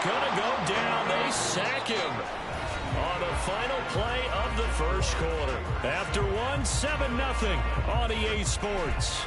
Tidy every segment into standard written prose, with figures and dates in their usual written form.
going to go down. They sack him on the final play of the first quarter. After one, 7-0 on EA Sports.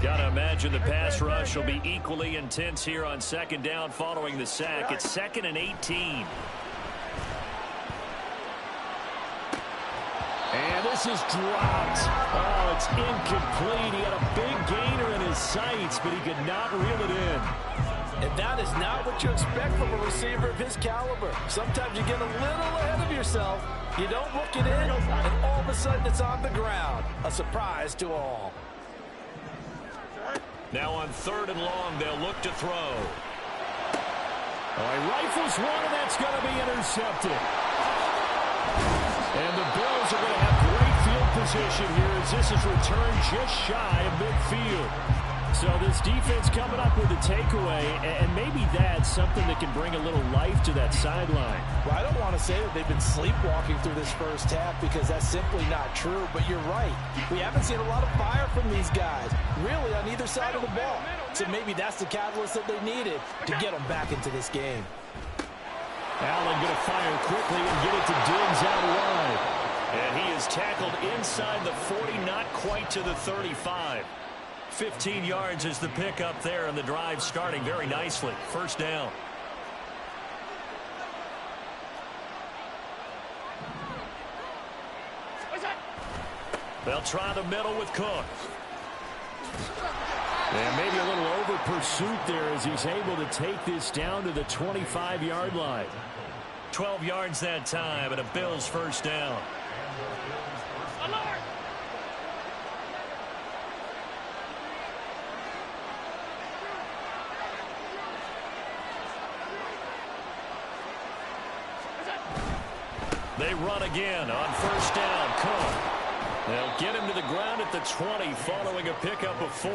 Gotta imagine the pass rush will be equally intense here on second down following the sack. It's 2nd and 18. And this is dropped. Oh, it's incomplete. He had a big gainer in his sights, but he could not reel it in. And that is not what you expect from a receiver of his caliber. Sometimes you get a little ahead of yourself. You don't look it in, and all of a sudden it's on the ground. A surprise to all. Now on 3rd and long, they'll look to throw. Oh, he rifles one, and that's going to be intercepted. And the Bills are going to have great field position here as this is returned just shy of midfield. So this defense coming up with a takeaway, and maybe that's something that can bring a little life to that sideline. Well, I don't want to say that they've been sleepwalking through this first half because that's simply not true, but you're right. We haven't seen a lot of fire from these guys, really on either side of the ball. So maybe that's the catalyst that they needed to get them back into this game. Allen going to fire quickly and get it to Diggs out wide. And he is tackled inside the 40, not quite to the 35. 15 yards is the pickup there, and the drive starting very nicely. First down. They'll try the middle with Cook. And maybe a little over pursuit there as he's able to take this down to the 25-yard line. 12 yards that time, and a Bills first down. They run again on first down. Cook. They'll get him to the ground at the 20 following a pickup of 4.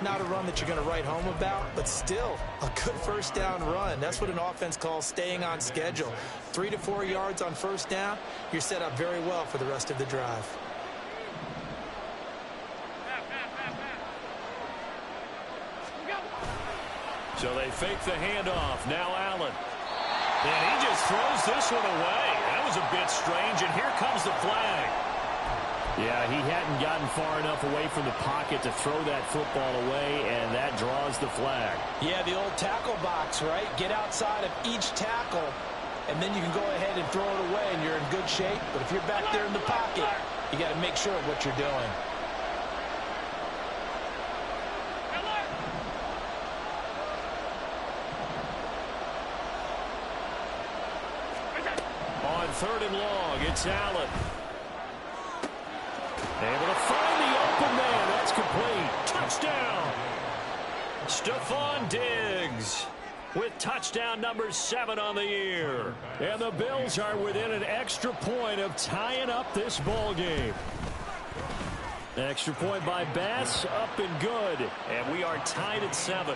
Not a run that you're going to write home about, but still a good first down run. That's what an offense calls staying on schedule. 3 to 4 yards on first down. You're set up very well for the rest of the drive. So they fake the handoff. Now Allen. And he just throws this one away. That was a bit strange, and here comes the flag. Yeah, he hadn't gotten far enough away from the pocket to throw that football away, and that draws the flag. Yeah, the old tackle box, right? Get outside of each tackle, and then you can go ahead and throw it away, and you're in good shape. But if you're back there in the pocket, you got to make sure of what you're doing. On 3rd and long, it's Allen. Able to find the open man. That's complete. Touchdown. Stephon Diggs with touchdown number 7 on the year. And the Bills are within an extra point of tying up this ball game. Extra point by Bass, up and good. And we are tied at 7.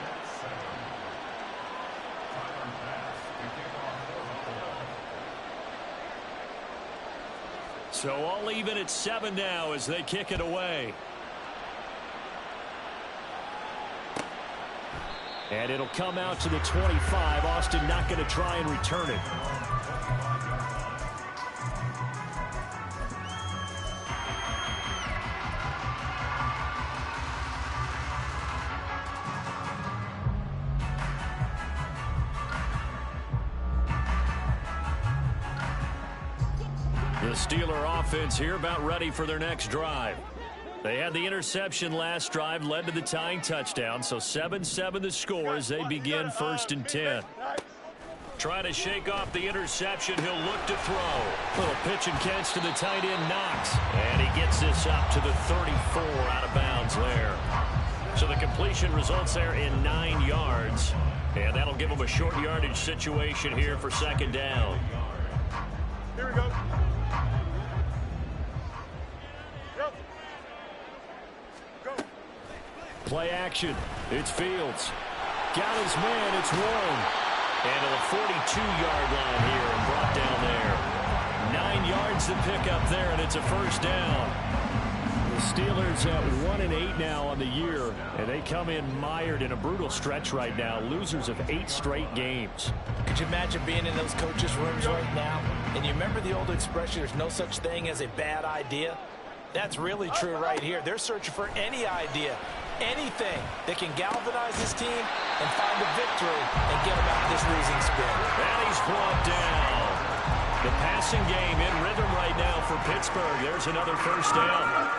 So all even at 7 now as they kick it away. And it'll come out to the 25. Austin not going to try and return it. The Steeler offense here about ready for their next drive. They had the interception last drive, led to the tying touchdown, so 7-7 the score as they begin 1st and 10. Trying to shake off the interception, he'll look to throw. Little pitch and catch to the tight end, Knox. And he gets this up to the 34 out of bounds there. So the completion results there in 9 yards. And that'll give him a short yardage situation here for 2nd down. Here we go. Play action. It's Fields. Got his man. It's Warren. And to the 42-yard line here and brought down there. 9 yards to pick up there, and it's a first down. The Steelers at 1-8 now on the year, and they come in mired in a brutal stretch right now. Losers of 8 straight games. Could you imagine being in those coaches' rooms right now? And you remember the old expression, there's no such thing as a bad idea? That's really true right here. They're searching for any idea, anything that can galvanize this team and find a victory and get them out of this losing spin. And he's brought down. The passing game in rhythm right now for Pittsburgh. There's another first down.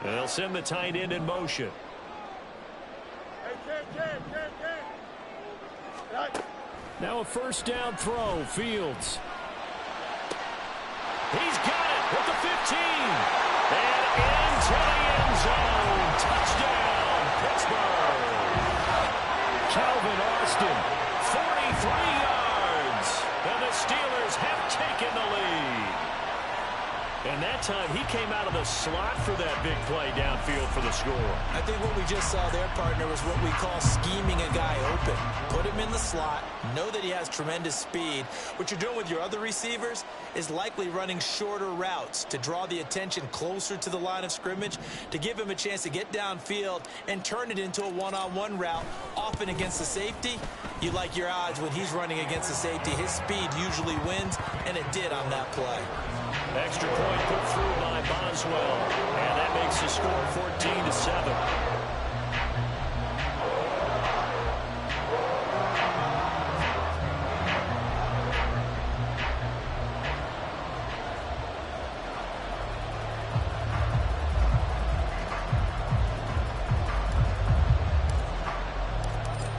They'll send the tight end in motion. Now a first down throw. Fields. He's got it with the 15. And into the end zone. Touchdown, Pittsburgh. Calvin Austin, 43 yards. And the Steelers have taken the lead. And that time, he came out of the slot for that big play downfield for the score. I think what we just saw there, partner, was what we call scheming a guy open. Put him in the slot, know that he has tremendous speed. What you're doing with your other receivers is likely running shorter routes to draw the attention closer to the line of scrimmage, to give him a chance to get downfield and turn it into a one-on-one route, often against the safety. You like your odds when he's running against the safety. His speed usually wins, and it did on that play. Extra point put through by Boswell. And that makes the score 14-7.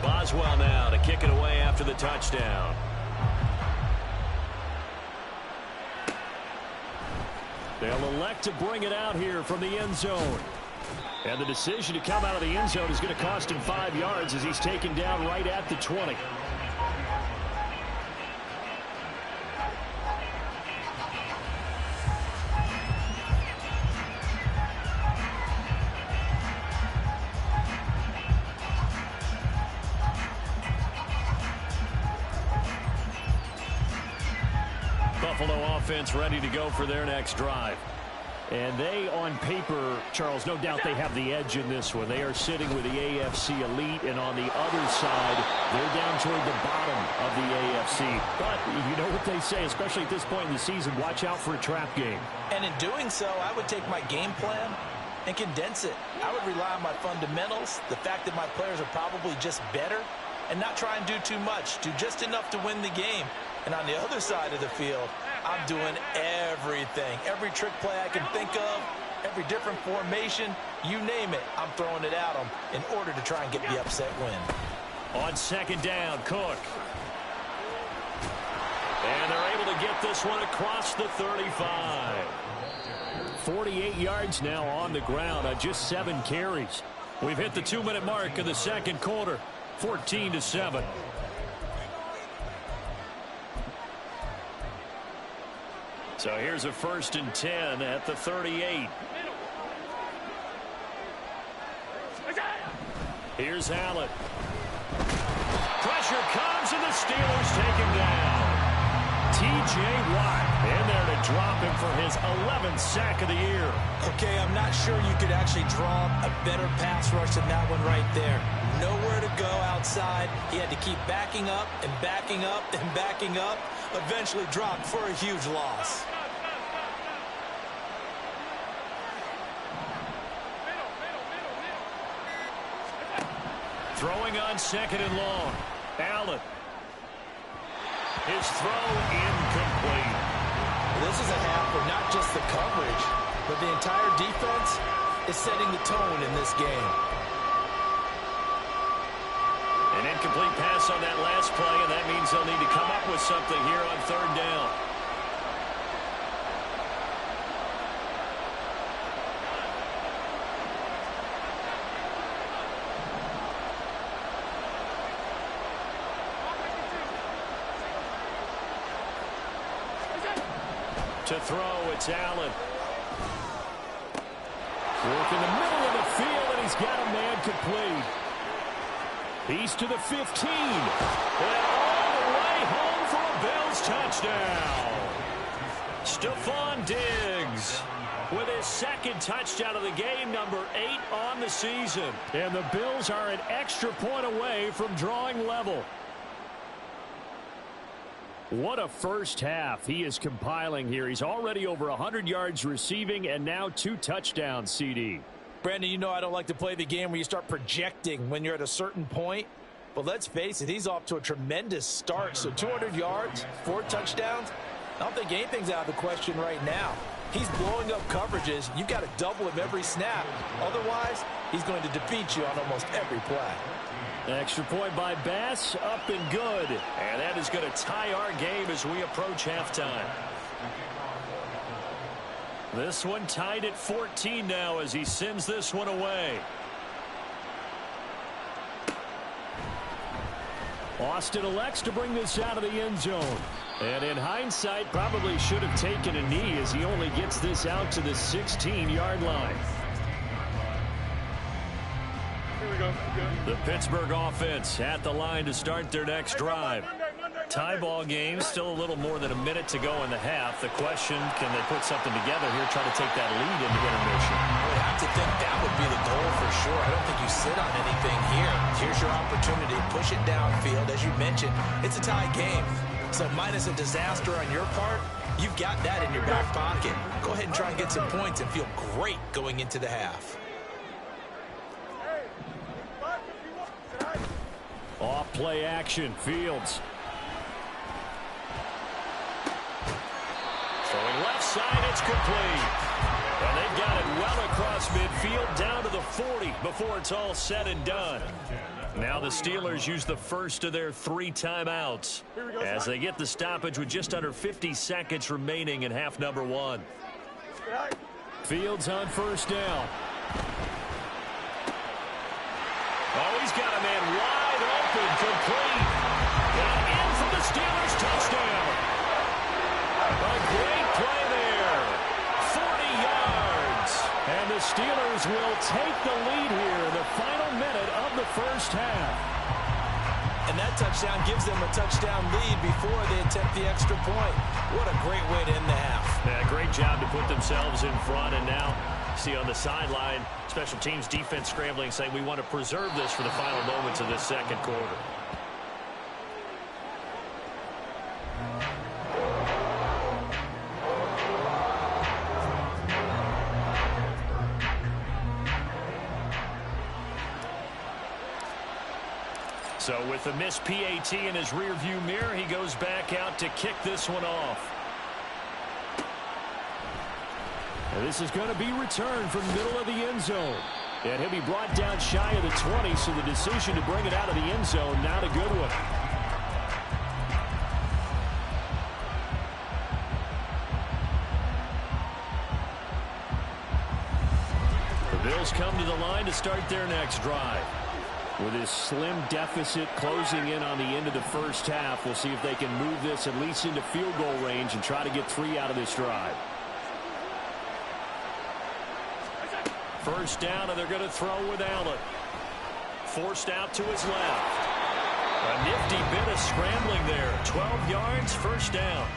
Boswell now to kick it away after the touchdown. They'll elect to bring it out here from the end zone. And the decision to come out of the end zone is going to cost him 5 yards as he's taken down right at the 20. Buffalo offense ready to go for their next drive. And they, on paper, Charles, no doubt they have the edge in this one. They are sitting with the AFC elite, and on the other side, they're down toward the bottom of the AFC. But you know what they say, especially at this point in the season, watch out for a trap game. And in doing so, I would take my game plan and condense it. I would rely on my fundamentals, the fact that my players are probably just better, and not try and do too much, do just enough to win the game. And on the other side of the field, I'm doing everything. Every trick play I can think of, every different formation, you name it, I'm throwing it at them in order to try and get the upset win. On second down, Cook. And they're able to get this one across the 35. 48 yards now on the ground on just 7 carries. We've hit the 2-minute mark of the second quarter. 14-7. So here's a 1st and 10 at the 38. Here's Allen. Pressure comes, and the Steelers take him down. T.J. Watt in there to drop him for his 11th sack of the year. Okay, I'm not sure you could actually draw a better pass rush than that one right there. Nowhere to go outside. He had to keep backing up and backing up and backing up. Eventually dropped for a huge loss. Throwing on second and long. Allen. His throw incomplete. This is a half where not just the coverage, but the entire defense is setting the tone in this game. An incomplete pass on that last play, and that means they'll need to come up with something here on 3rd down. To throw, it's Allen. Work in the middle of the field, and he's got a man complete. He's to the 15. And all the way home for a Bills touchdown. Stephon Diggs with his second touchdown of the game, number 8 on the season. And the Bills are an extra point away from drawing level. What a first half he is compiling here. He's already over 100 yards receiving and now 2 touchdowns, CD. Brandon, you know I don't like to play the game where you start projecting when you're at a certain point. But let's face it, he's off to a tremendous start. So 200 yards, 4 touchdowns. I don't think anything's out of the question right now. He's blowing up coverages. You've got to double him every snap. Otherwise, he's going to defeat you on almost every play. Extra point by Bass, up and good. And that is going to tie our game as we approach halftime. This one tied at 14 now as he sends this one away. Austin elects to bring this out of the end zone. And in hindsight, probably should have taken a knee as he only gets this out to the 16-yard line. The Pittsburgh offense at the line to start their next drive. Tie ball game, still a little more than a minute to go in the half. The question, can they put something together here, try to take that lead into intermission? I would have to think that would be the goal for sure. I don't think you sit on anything here. Here's your opportunity. Push it downfield. As you mentioned, it's a tie game. So minus a disaster on your part, you've got that in your back pocket. Go ahead and try and get some points and feel great going into the half. Off play action, Fields. Throwing left side, it's complete. And they've got it well across midfield, down to the 40 before it's all said and done. Now the Steelers use the first of their 3 timeouts as they get the stoppage with just under 50 seconds remaining in half number 1. Fields on first down. Oh, he's got a man wide open, complete. And in for the Steelers touchdown. A great play there. 40 yards. And the Steelers will take the lead here in the final minute of the first half. And that touchdown gives them a touchdown lead before they attempt the extra point. What a great way to end the half. Yeah, great job to put themselves in front. And now, see on the sideline, special teams defense scrambling, saying we want to preserve this for the final moments of this second quarter. So with the missed PAT in his rearview mirror, he goes back out to kick this one off. And this is going to be returned from the middle of the end zone. And he'll be brought down shy of the 20, so the decision to bring it out of the end zone, not a good one. The Bills come to the line to start their next drive. With his slim deficit closing in on the end of the first half, we'll see if they can move this at least into field goal range and try to get 3 out of this drive. First down, and they're going to throw with Allen. Forced out to his left. A nifty bit of scrambling there. 12 yards, first down.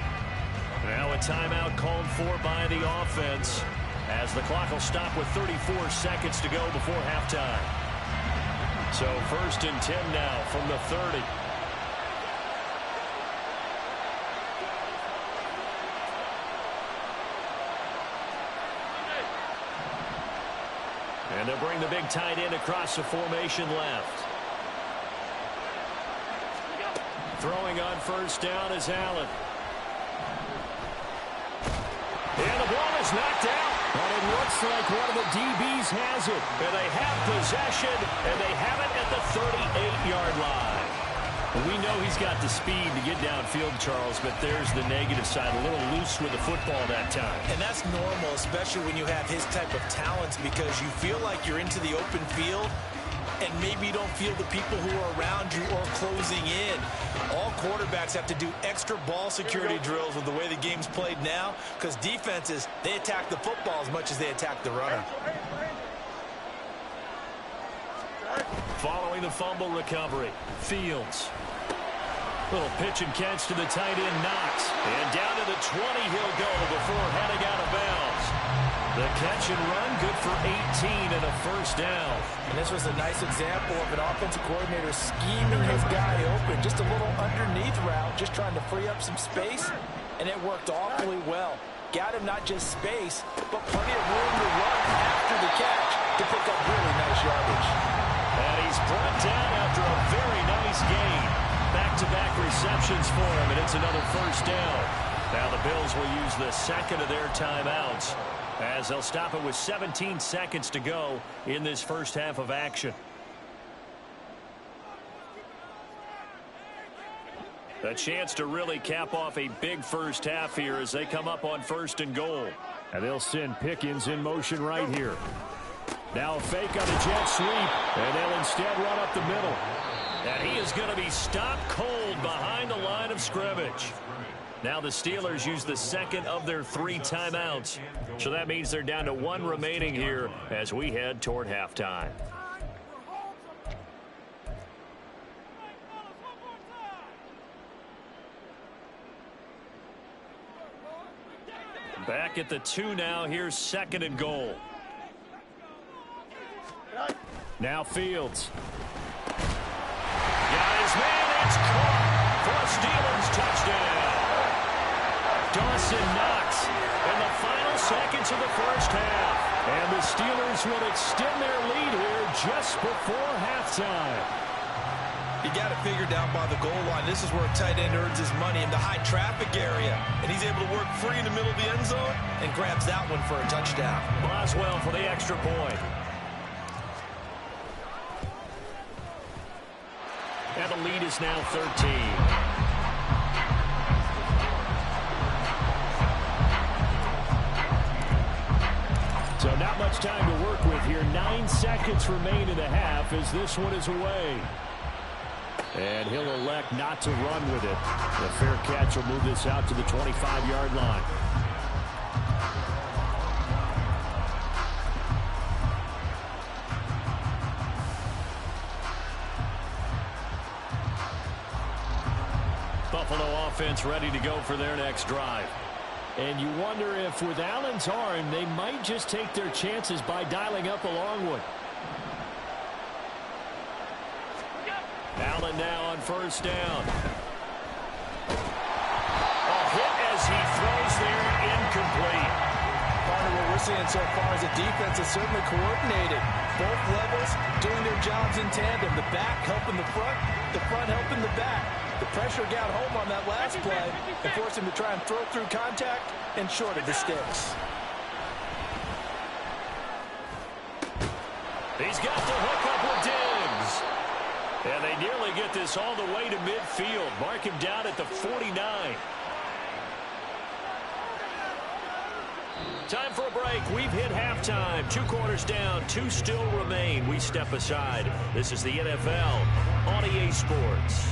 Now a timeout called for by the offense as the clock will stop with 34 seconds to go before halftime. So first and 10 now from the 30. And they'll bring the big tight end across the formation left. Throwing on first down is Allen. And the ball is knocked out. But it looks like one of the DBs has it. And they have possession, and they have it at the 38-yard line. We know he's got the speed to get downfield, Charles, but there's the negative side. A little loose with the football that time. And that's normal, especially when you have his type of talents, because you feel like you're into the open field, and maybe you don't feel the people who are around you or closing in. All quarterbacks have to do extra ball security drills with the way the game's played now, because defenses, they attack the football as much as they attack the runner. Following the fumble recovery, Fields. Little pitch and catch to the tight end, Knox. And down to the 20 he'll go before heading out of bounds. The catch and run, good for 18 and a first down. And this was a nice example of an offensive coordinator scheming his guy open. Just a little underneath route, just trying to free up some space, and it worked awfully well. Got him not just space, but plenty of room to run after the catch to pick up really nice yardage. And he's brought down after a very nice gain. Back-to-back receptions for him, and it's another first down. Now the Bills will use the second of their timeouts as they'll stop it with 17 seconds to go in this first half of action. A chance to really cap off a big first half here as they come up on 1st and goal. And they'll send Pickens in motion right here. Now a fake on the jet sweep, and they'll instead run up the middle. And he is going to be stopped cold behind the line of scrimmage. Now the Steelers use the second of their 3 timeouts. So that means they're down to 1 remaining here as we head toward halftime. Back at the 2 now. Here's 2nd and goal. Now Fields. Got his man. It's caught for a Steelers touchdown. Dawson Knox in the final seconds of the first half. And the Steelers will extend their lead here just before halftime. You got it figured out by the goal line. This is where a tight end earns his money in the high traffic area. And he's able to work free in the middle of the end zone and grabs that one for a touchdown. Boswell for the extra point. And the lead is now 13. So not much time to work with here. 9 seconds remain in the half as this one is away. And he'll elect not to run with it. The fair catch will move this out to the 25-yard line. Buffalo offense ready to go for their next drive. And you wonder if with Allen's arm, they might just take their chances by dialing up a long one. Allen now on 1st down. A hit as he throws there, incomplete. Partner, what we're seeing so far is the defense is certainly coordinated. Both levels doing their jobs in tandem. The back helping the front helping the back. The pressure got home on that last play and forced him to try and throw through contact and short of the sticks. He's got the hook up with Diggs. And they nearly get this all the way to midfield. Mark him down at the 49. Time for a break. We've hit halftime. 2 quarters down. 2 still remain. We step aside. This is the NFL on EA Sports.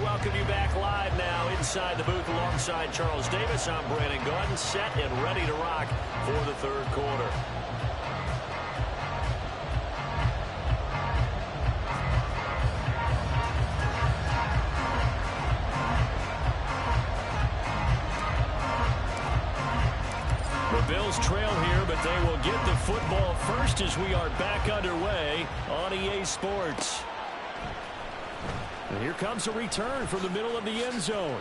Welcome you back live now inside the booth alongside Charles Davis. I'm Brandon Gaudin, set and ready to rock for the 3rd quarter. The Bills trail here, but they will get the football first as we are back underway on EA Sports. And here comes a return from the middle of the end zone.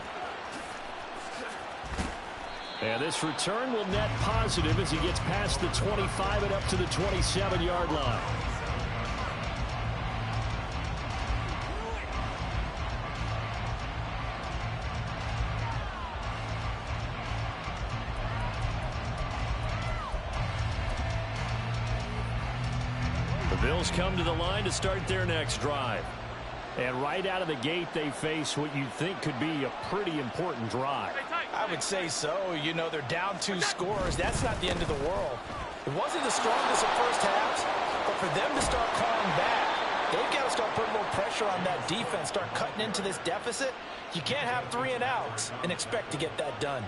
And this return will net positive as he gets past the 25 and up to the 27-yard line. Bills come to the line to start their next drive. And right out of the gate, they face what you think could be a pretty important drive. I would say so. You know, they're down 2 scores. That's not the end of the world. It wasn't the strongest of first halves, but for them to start calling back, they've got to start putting a little pressure on that defense, start cutting into this deficit. You can't have 3 and outs and expect to get that done.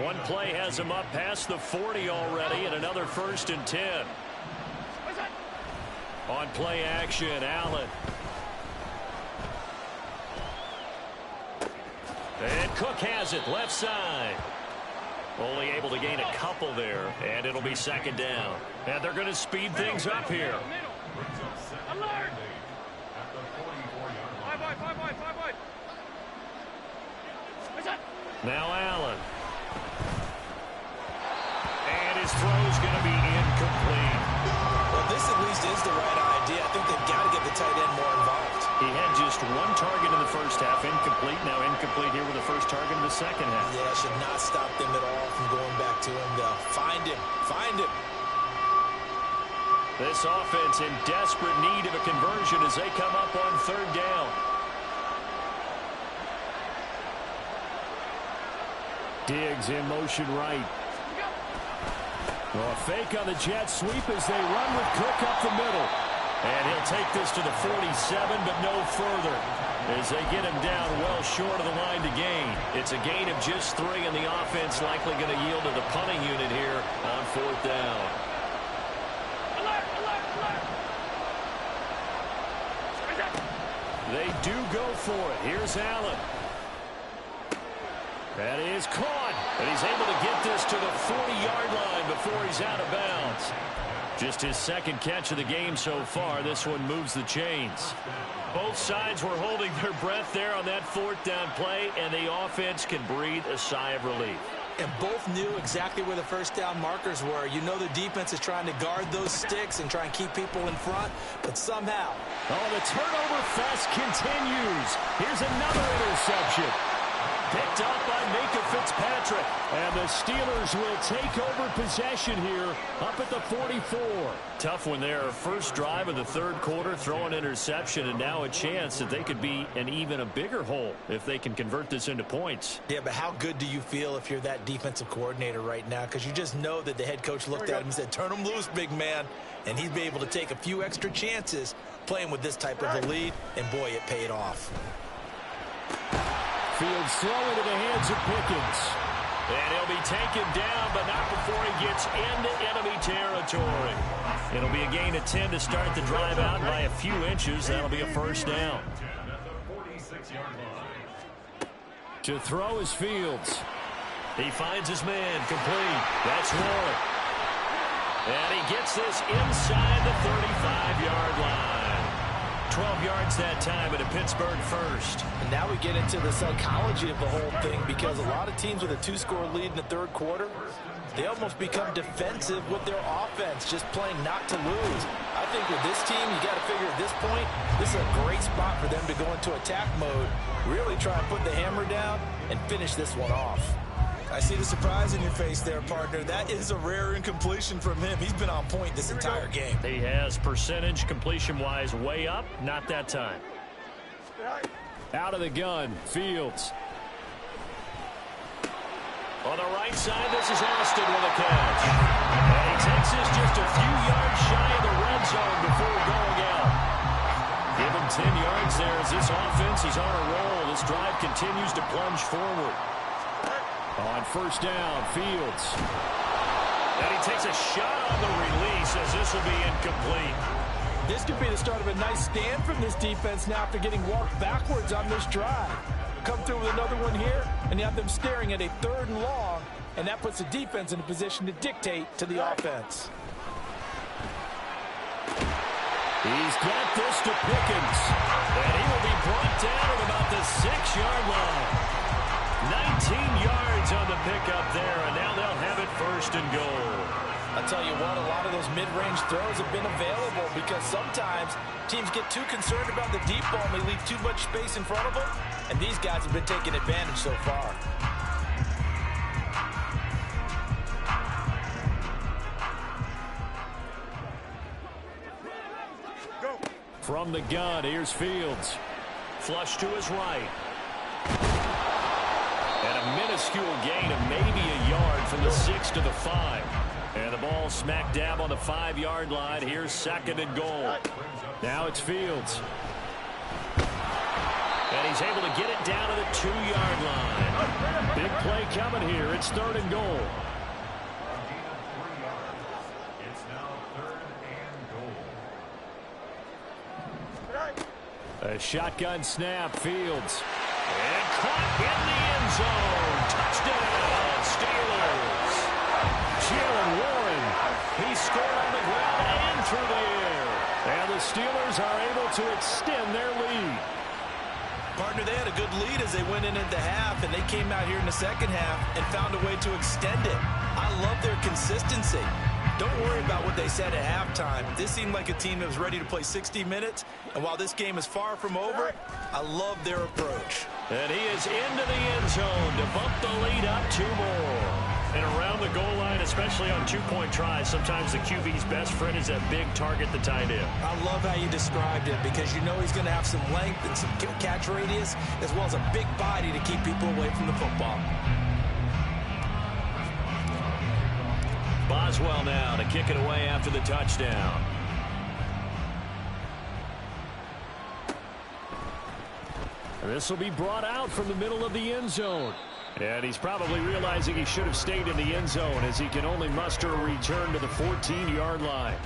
One play has him up past the 40 already, and another 1st and 10. On play action, Allen. And Cook has it, left side. Only able to gain a couple there, and it'll be 2nd down. And they're going to speed things up here. Alert! 5 wide. Now Allen. And his throw's going to be incomplete. Well, this at least is the right idea. I think they've got to get the tight end more involved. He had just 1 target in the first half, incomplete. Now incomplete here with the first target in the second half. Yeah, should not stop them at all from going back to him, though. Find him. This offense in desperate need of a conversion as they come up on 3rd down. Diggs in motion right. Well, a fake on the jet sweep as they run with Cook up the middle. And he'll take this to the 47, but no further, as they get him down well short of the line to gain. It's a gain of just 3, and the offense likely going to yield to the punting unit here on 4th down. Alert! They do go for it. Here's Allen. That is caught. And he's able to get this to the 40-yard line before he's out of bounds. Just his 2nd catch of the game so far. This one moves the chains. Both sides were holding their breath there on that 4th down play, and the offense can breathe a sigh of relief. And both knew exactly where the 1st down markers were. You know the defense is trying to guard those sticks and try and keep people in front, but somehow. Oh, the turnover fest continues. Here's another interception. Picked up by Minkah Fitzpatrick. And the Steelers will take over possession here up at the 44. Tough one there. First drive of the 3rd quarter, throw an interception, and now a chance that they could be in even a bigger hole if they can convert this into points. Yeah, but how good do you feel if you're that defensive coordinator right now? Because you just know that the head coach looked at him and said, turn him loose, big man. And he's been able to take a few extra chances playing with this type of a lead, and boy, it paid off. Fields throw into the hands of Pickens. And he'll be taken down, but not before he gets into enemy territory. It'll be a gain of 10 to start the drive out by a few inches. That'll be a 1st down. To throw is Fields. He finds his man complete. That's Warren. And he gets this inside the 35-yard line. 12 yards that time at a Pittsburgh 1st. And now we get into the psychology of the whole thing, because a lot of teams with a 2-score lead in the 3rd quarter, they almost become defensive with their offense, just playing not to lose. I think with this team, you got to figure at this point, this is a great spot for them to go into attack mode, really try and put the hammer down and finish this one off. I see the surprise in your face there, partner. That is a rare incompletion from him. He's been on point this entire game. He has percentage completion-wise way up. Not that time. Out of the gun, Fields. On the right side, this is Austin with a catch. And he takes this just a few yards shy of the red zone before going out. Give him 10 yards there as this offense is on a roll. This drive continues to plunge forward. On 1st down, Fields. And he takes a shot on the release as this will be incomplete. This could be the start of a nice stand from this defense now after getting walked backwards on this drive. Come through with another one here, and you have them staring at a 3rd and long, and that puts the defense in a position to dictate to the offense. He's got this to Pickens. And he will be brought down at about the 6-yard line. 19 yards on the pickup there, and now they'll have it 1st and goal. I'll tell you what, a lot of those mid-range throws have been available because sometimes teams get too concerned about the deep ball and they leave too much space in front of them, and these guys have been taking advantage so far. From the gun, here's Fields. Flush to his right. And a minuscule gain of maybe a yard from the 6 to the 5. And the ball smack dab on the 5-yard line. Here's 2nd and goal. Now it's Fields. And he's able to get it down to the 2-yard line. Big play coming here. It's 3rd and goal. A shotgun snap, Fields. And caught in the end zone. Touchdown, Steelers. Jalen Warren. He scored on the ground and through the air. And the Steelers are able to extend their lead. Partner, they had a good lead as they went in at the half, and they came out here in the second half and found a way to extend it. I love their consistency. Don't worry about what they said at halftime. This seemed like a team that was ready to play 60 minutes, and while this game is far from over, I love their approach. And he is into the end zone to bump the lead up 2 more. And around the goal line, especially on 2-point tries, sometimes the QB's best friend is that big target, the tight end. I love how you described it because you know he's going to have some length and some catch radius as well as a big body to keep people away from the football. Boswell now to kick it away after the touchdown. This will be brought out from the middle of the end zone. And he's probably realizing he should have stayed in the end zone as he can only muster a return to the 14-yard line.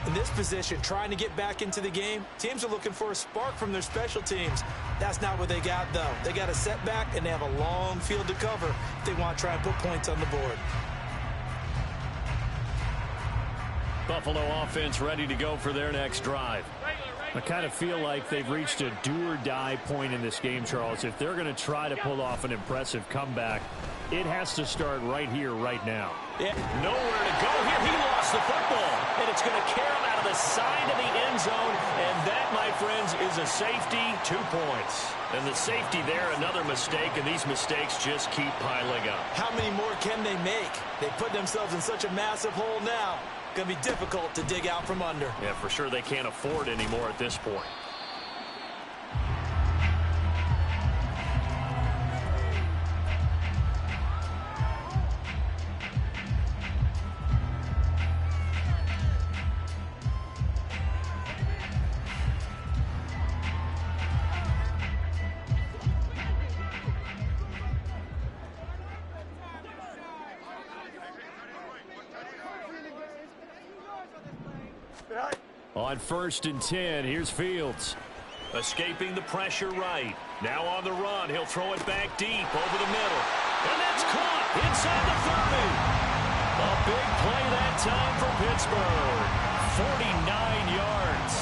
In this position, trying to get back into the game, teams are looking for a spark from their special teams. That's not what they got, though. They got a setback, and they have a long field to cover if they want to try and put points on the board. Buffalo offense ready to go for their next drive. I kind of feel like they've reached a do-or-die point in this game, Charles. If they're going to try to pull off an impressive comeback, it has to start right here, right now. Yeah. Nowhere to go here. He lost the football, and it's going to carry him out of the side of the end zone, and that, my friends, is a safety, 2 points. And the safety there, another mistake, and these mistakes just keep piling up. How many more can they make? They put themselves in such a massive hole now. Going to be difficult to dig out from under. Yeah, for sure they can't afford anymore at this point. On 1st and 10, here's Fields. Escaping the pressure right. Now on the run. He'll throw it back deep over the middle. And that's caught inside the 30. A big play that time for Pittsburgh. 49 yards.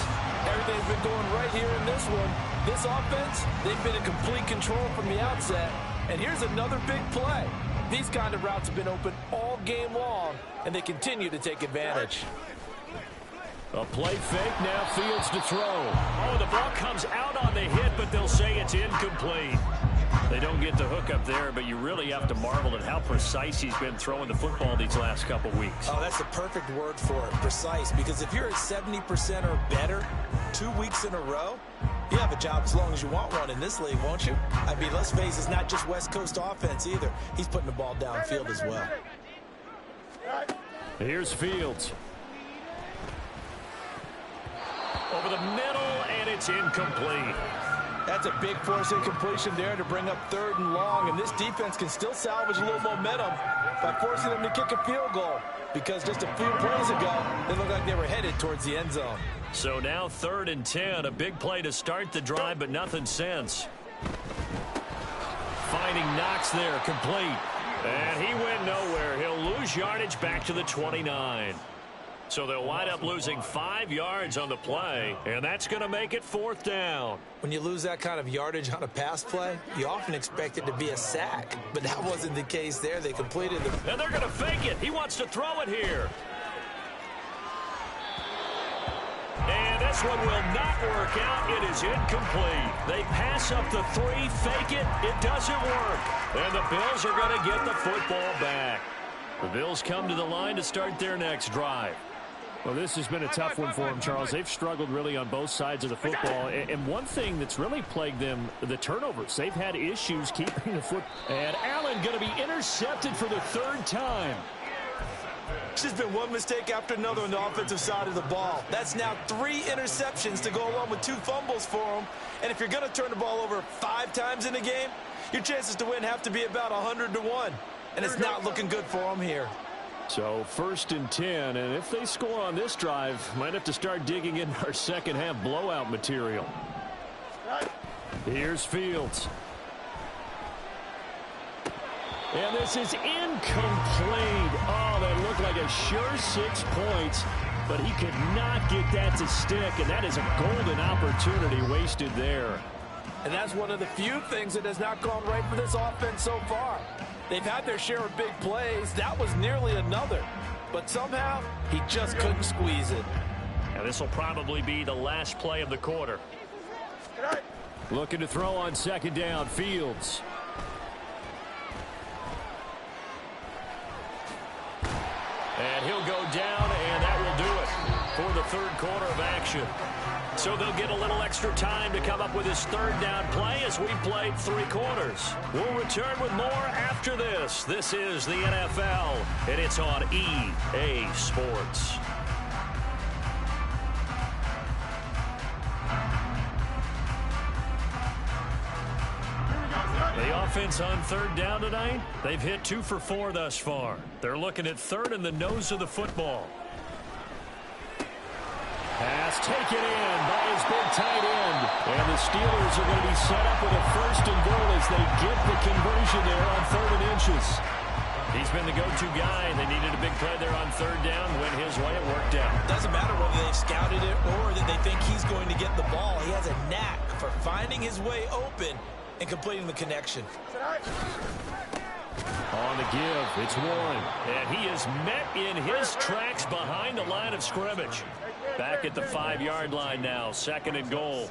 Everything's been going right here in this one. This offense, they've been in complete control from the outset. And here's another big play. These kind of routes have been open all game long, and they continue to take advantage. A play fake, now Fields to throw. Oh, the ball comes out on the hit, but they'll say it's incomplete. They don't get the hook up there, but you really have to marvel at how precise he's been throwing the football these last couple weeks. Oh, that's the perfect word for it, precise, because if you're at 70% or better 2 weeks in a row, you have a job as long as you want one in this league, won't you? I mean, let's face it, it's not just West Coast offense either. He's putting the ball downfield as well. Here's Fields. Over the middle, and it's incomplete. That's a big force incompletion there to bring up 3rd and long, and this defense can still salvage a little momentum by forcing them to kick a field goal, because just a few plays ago, they looked like they were headed towards the end zone. So now 3rd and 10, a big play to start the drive, but nothing since. Finding Knox there, complete. And he went nowhere. He'll lose yardage back to the 29. So they'll wind up losing 5 yards on the play, and that's going to make it 4th down. When you lose that kind of yardage on a pass play, you often expect it to be a sack, but that wasn't the case there. They completed the... And they're going to fake it. He wants to throw it here. And this one will not work out. It is incomplete. They pass up the 3, fake it. It doesn't work. And the Bills are going to get the football back. The Bills come to the line to start their next drive. Well, this has been a tough one for them, Charles. They've struggled really on both sides of the football. And one thing that's really plagued them, the turnovers. They've had issues keeping the foot. And Allen going to be intercepted for the third time. It's just been one mistake after another on the offensive side of the ball. That's now 3 interceptions to go along with 2 fumbles for them. And if you're going to turn the ball over 5 times in a game, your chances to win have to be about 100 to 1. And it's not looking good for them here. So 1st and 10, and if they score on this drive, might have to start digging in our second half blowout material. Here's Fields. And this is incomplete. Oh, that looked like a sure 6 points, but he could not get that to stick, and that is a golden opportunity wasted there. And that's one of the few things that has not gone right for this offense so far. They've had their share of big plays. That was nearly another. But somehow, he just couldn't squeeze it. Now this will probably be the last play of the quarter. Looking to throw on 2nd down, Fields. And he'll go down, and that will do it for the 3rd quarter of action. So they'll get a little extra time to come up with his 3rd down play as we played 3 quarters. We'll return with more after this. This is the NFL, and it's on EA Sports. The offense on 3rd down tonight, they've hit 2 for 4 thus far. They're looking at 3rd in the nose of the football. Pass taken in by his big tight end. And the Steelers are going to be set up with a 1st and goal as they get the conversion there on 3rd and inches. He's been the go-to guy. They needed a big play there on 3rd down. Went his way. It worked out. Doesn't matter whether they've scouted it or that they think he's going to get the ball. He has a knack for finding his way open and completing the connection. On the give, it's Warren. And he is met in his tracks behind the line of scrimmage. Back at the 5-yard line now. 2nd and goal.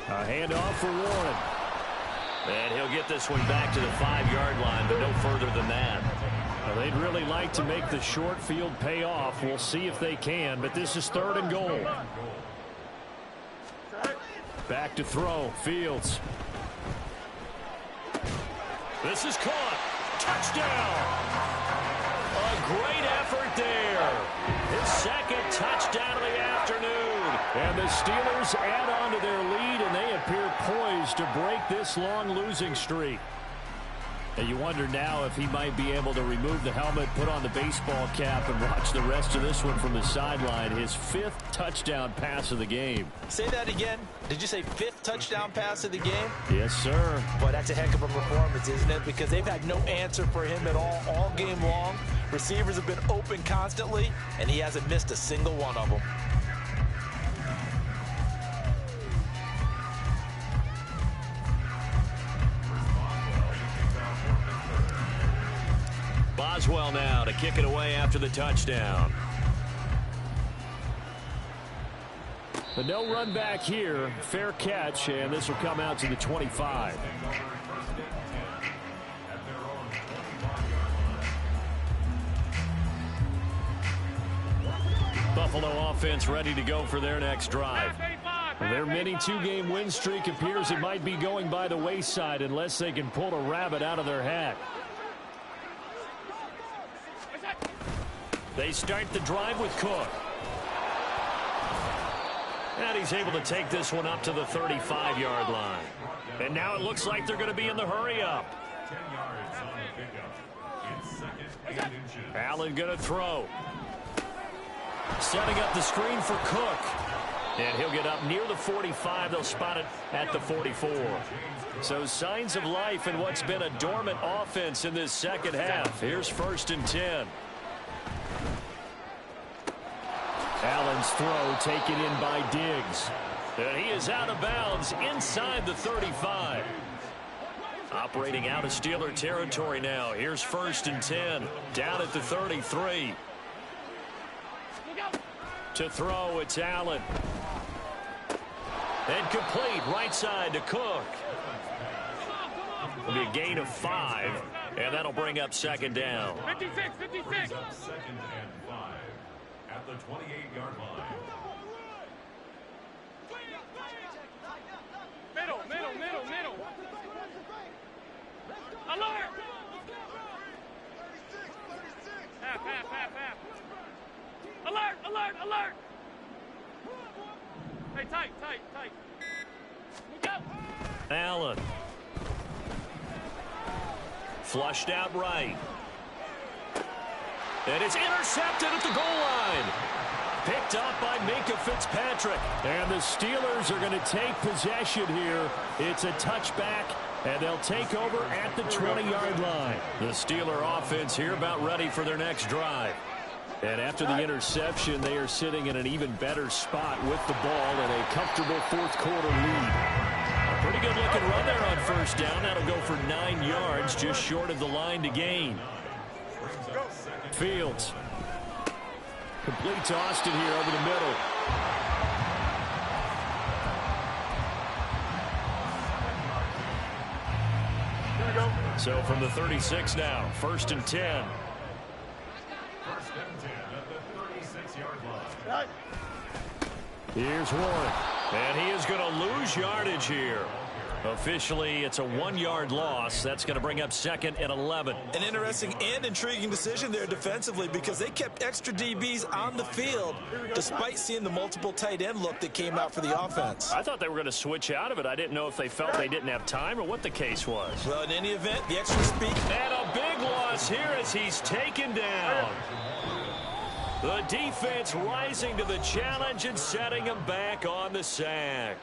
A handoff for Warren. And he'll get this one back to the 5-yard line, but no further than that. Well, they'd really like to make the short field pay off. We'll see if they can, but this is 3rd and goal. Back to throw. Fields. This is caught. Touchdown. A great effort there. His 2nd touchdown of the afternoon. And the Steelers add on to their lead, and they appear poised to break this long losing streak. And you wonder now if he might be able to remove the helmet, put on the baseball cap, and watch the rest of this one from the sideline. His 5th touchdown pass of the game. Say that again. Did you say 5th touchdown pass of the game? Yes, sir. Boy, that's a heck of a performance, isn't it? Because they've had no answer for him at all game long. Receivers have been open constantly, and he hasn't missed a single one of them. Boswell now to kick it away after the touchdown. But no run back here. Fair catch, and this will come out to the 25. Buffalo offense ready to go for their next drive. Their mini 2-game win streak appears it might be going by the wayside unless they can pull a rabbit out of their hat. They start the drive with Cook. And he's able to take this one up to the 35-yard line. And now it looks like they're going to be in the hurry-up. Allen going to throw. Setting up the screen for Cook. And he'll get up near the 45. They'll spot it at the 44. So signs of life in what's been a dormant offense in this second half. Here's 1st and 10. Allen's throw taken in by Diggs. And he is out of bounds inside the 35. Operating out of Steeler territory now. Here's 1st and 10. Down at the 33. To throw, it's Allen. And complete right side to Cook. It'll be a gain of 5, and that'll bring up second down. 56, 56. Second and 5 at the 28-yard line. Middle. Alert! Half. Alert! Hey, tight. Look out! Allen. Flushed out right. And it's intercepted at the goal line. Picked up by Minkah Fitzpatrick. And the Steelers are going to take possession here. It's a touchback, and they'll take over at the 20-yard line. The Steeler offense here about ready for their next drive. And after the interception, they are sitting in an even better spot with the ball and a comfortable fourth-quarter lead. A pretty good-looking run there on first down. That'll go for 9 yards, just short of the line to gain. Fields. Complete to Austin here over the middle. So from the 36 now, 1st and 10. First and 10 at the 36-yard line. Here's Warren. And he is going to lose yardage here. Officially, it's a 1-yard loss. That's going to bring up 2nd and 11. An interesting and intriguing decision there defensively because they kept extra DBs on the field despite seeing the multiple tight end look that came out for the offense. I thought they were going to switch out of it. I didn't know if they felt they didn't have time or what the case was. Well, in any event, the extra speed. And a big loss here as he's taken down. The defense rising to the challenge and setting him back on the sack.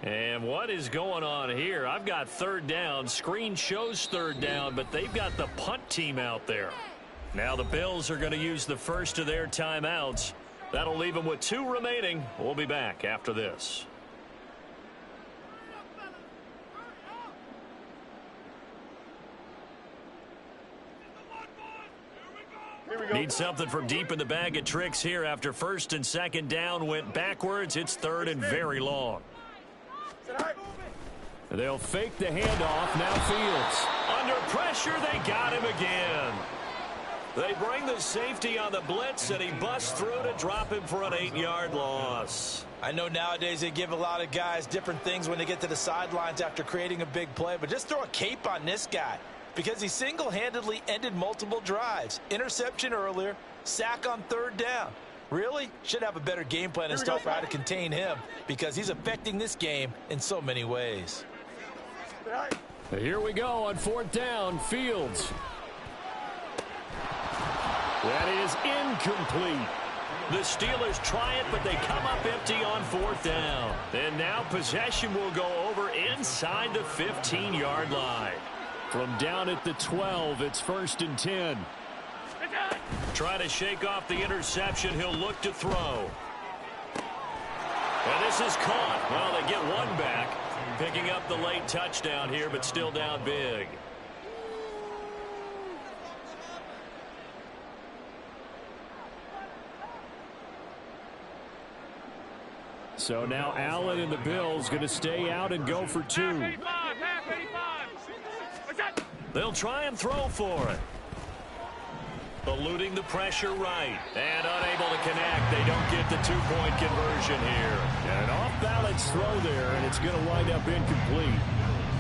And what is going on here? I've got 3rd down. Screen shows 3rd down, but they've got the punt team out there. Now the Bills are going to use the first of their timeouts. That'll leave them with 2 remaining. We'll be back after this. Need something from deep in the bag of tricks here after 1st and 2nd down went backwards. It's 3rd and very long. They'll fake the handoff. Now Fields. Under pressure, they got him again. They bring the safety on the blitz, and he busts through to drop him for an 8-yard loss. I know nowadays they give a lot of guys different things when they get to the sidelines after creating a big play, but just throw a cape on this guy because he single-handedly ended multiple drives. Interception earlier, sack on 3rd down. Really? Should have a better game plan and stuff for how to contain him because he's affecting this game in so many ways. Here we go on 4th down. Fields. That is incomplete. The Steelers try it, but they come up empty on 4th down. And now possession will go over inside the 15-yard line. From down at the 12, it's 1st and 10. Try to shake off the interception. He'll look to throw. And this is caught. Well, they get one back. Picking up the late touchdown here, but still down big. So now Allen and the Bills going to stay out and go for 2. Half 85. What's that? They'll try and throw for it. Eluding the pressure right. And unable to connect. They don't get the 2-point conversion here. And an off-balance throw there, and it's going to wind up incomplete.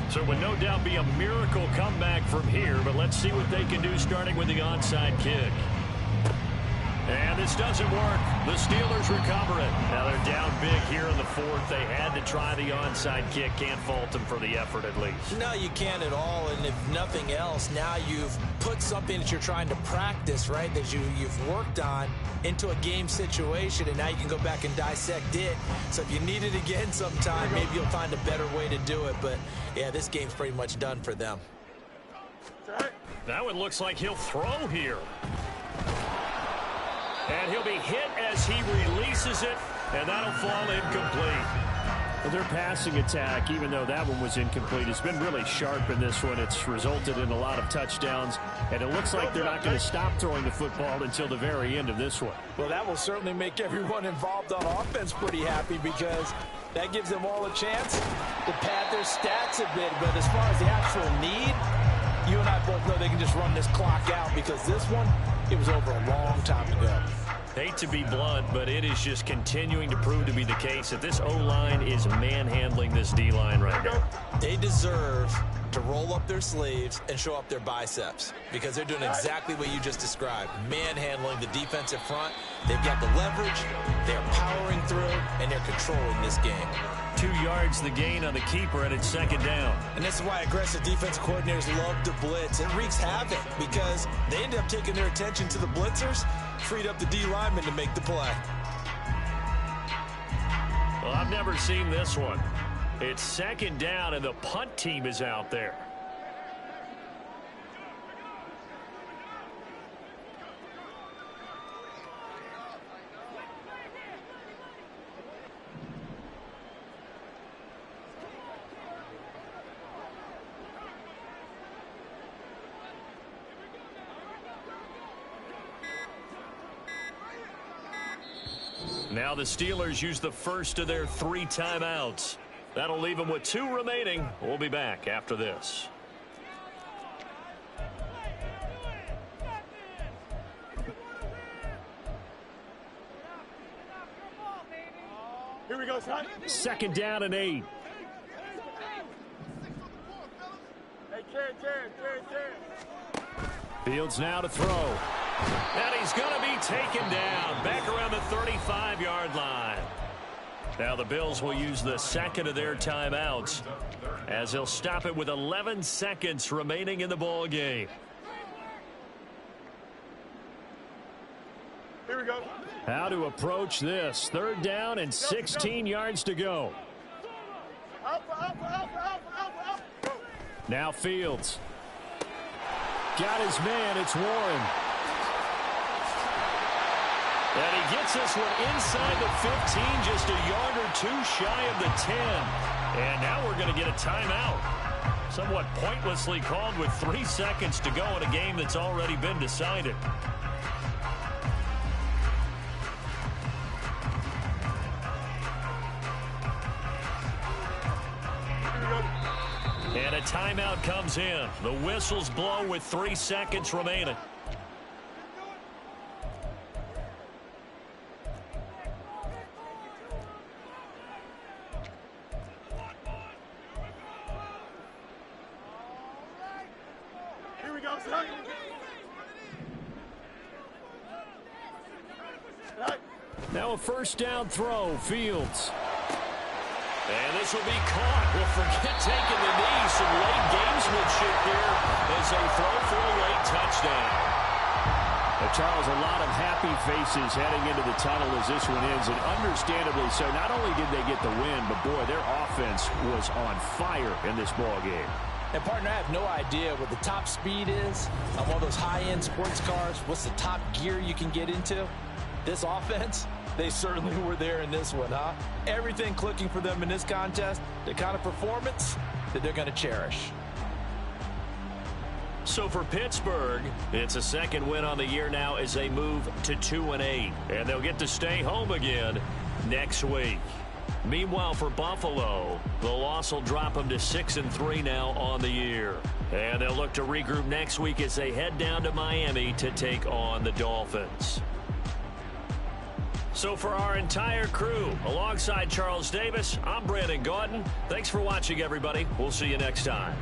So it would no doubt be a miracle comeback from here, but let's see what they can do starting with the onside kick. And this doesn't work. The Steelers recover it. Now they're down big here in the 4th. They had to try the onside kick. Can't fault them for the effort at least. No, you can't at all. And if nothing else, now you've put something that you're trying to practice, right, that you've worked on into a game situation, and now you can go back and dissect it. So if you need it again sometime, maybe you'll find a better way to do it. But, yeah, this game's pretty much done for them. Now it looks like he'll throw here. And he'll be hit as he releases it, and that'll fall incomplete. Well, their passing attack, even though that one was incomplete, has been really sharp in this one. It's resulted in a lot of touchdowns, and it looks like they're not going to stop throwing the football until the very end of this one. Well, that will certainly make everyone involved on offense pretty happy because that gives them all a chance to pad their stats a bit. But as far as the actual need, you and I both know they can just run this clock out because this one, it was over a long time ago. Hate to be blunt, but it is just continuing to prove to be the case that this O-line is manhandling this D-line right now. They deserve to roll up their sleeves and show up their biceps because they're doing exactly what you just described, manhandling the defensive front. They've got the leverage, they're powering through, and they're controlling this game. 2 yards the gain on the keeper, and it's second down. And this is why aggressive defense coordinators love to blitz. It wreaks havoc because they end up taking their attention to the blitzers, freed up the D lineman to make the play. Well, I've never seen this one. It's second down, and the punt team is out there. Now the Steelers use the first of their 3 timeouts. That'll leave them with 2 remaining. We'll be back after this. Here we go, son. Second down and 8. Hey, Jared. Fields now to throw. And he's going to be taken down back around the 35-yard line. Now the Bills will use the second of their timeouts as they'll stop it with 11 seconds remaining in the ball game. Here we go. How to approach this. Third down and 16 yards to go. Now Fields. Got his man. It's Warren. And he gets this one inside the 15, just a yard or 2 shy of the 10. And now we're going to get a timeout. Somewhat pointlessly called with 3 seconds to go in a game that's already been decided. And a timeout comes in. The whistles blow with 3 seconds remaining. Here we go, son. Now a first down throw. Fields. And this will be caught. We'll forget taking the knee. Some late gamesmanship here as they throw for a late touchdown. Now, Charles, a lot of happy faces heading into the tunnel as this one ends, and understandably so. Not only did they get the win, but, boy, their offense was on fire in this ball game. And, partner, I have no idea what the top speed is on one of those high-end sports cars. What's the top gear you can get into? This offense, they certainly were there in this one, huh? Everything clicking for them in this contest, the kind of performance that they're going to cherish. So for Pittsburgh, it's a second win on the year now as they move to 2-8. And they'll get to stay home again next week. Meanwhile, for Buffalo, the loss will drop them to 6-3 now on the year. And they'll look to regroup next week as they head down to Miami to take on the Dolphins. So for our entire crew, alongside Charles Davis, I'm Brandon Gaudin. Thanks for watching, everybody. We'll see you next time.